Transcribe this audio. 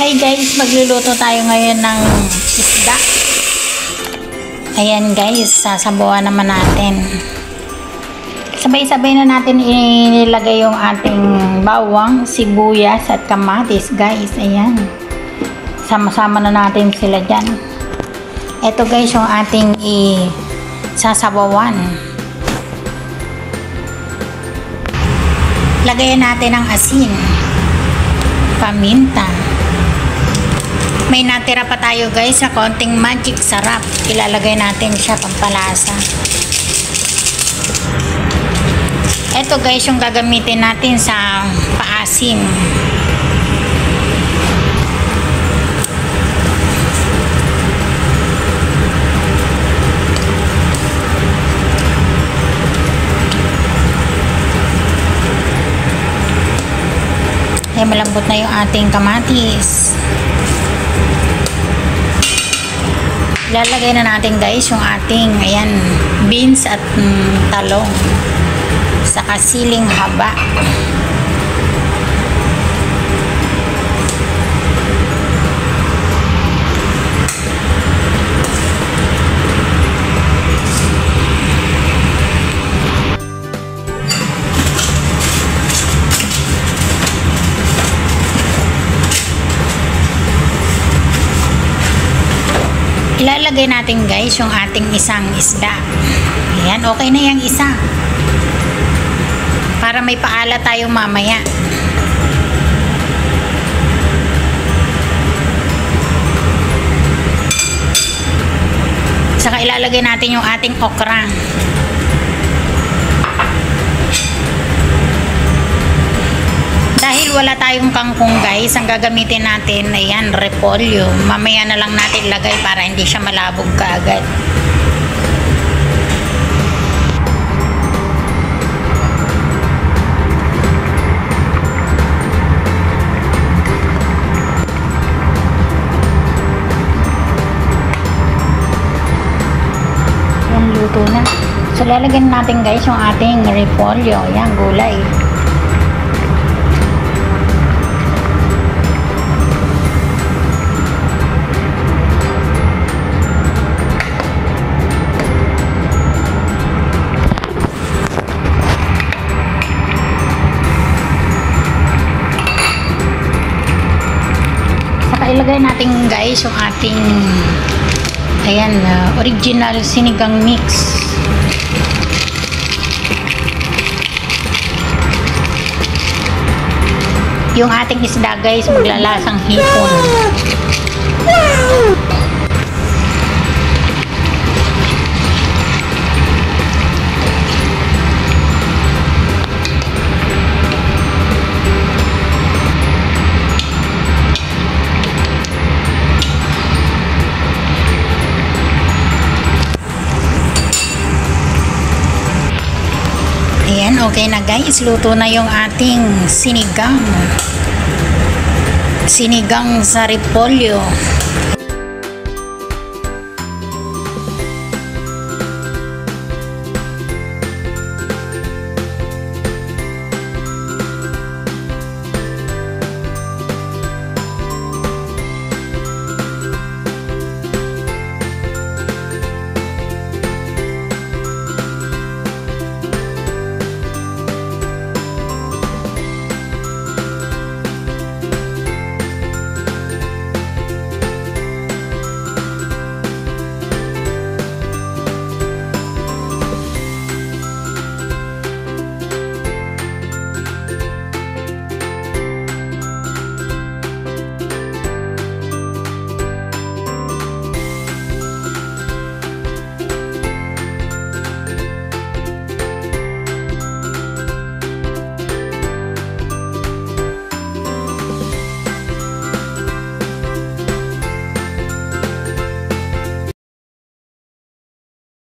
Hi guys, magluluto tayo ngayon ng isda. Ayan guys, sasabawan naman natin. Sabay-sabay na natin inilagay yung ating bawang, sibuyas at kamatis guys. Ayan. Sama-sama na natin sila dyan. Ito guys yung ating sasabawan. Lagayan natin ang asin, paminta. May natira pa tayo guys sa konting magic sarap. Ilalagay natin siya pampalasa. Ito guys yung gagamitin natin sa paasim. Ay, malambot na yung ating kamatis. Ilalagay na natin guys yung ating beans at talong saka siling haba. Ilalagay natin guys yung ating isang isda. Ayan, okay na yung isa. Para may paala tayo mamaya. Saka ilalagay natin yung ating okra. Dahil wala tayong kangkong guys, ang gagamitin natin ayan, repolyo. Mamaya na lang natin lagay para hindi siya malabog kaagad. Yan, luto na. So lalagyan natin guys yung ating repolyo. Yan, gulay. Ilagay natin guys yung ating original sinigang mix. Yung ating isda guys maglalasang hipon. Ayan, okay na guys. Luto na yung ating sinigang. Sinigang sa repolyo.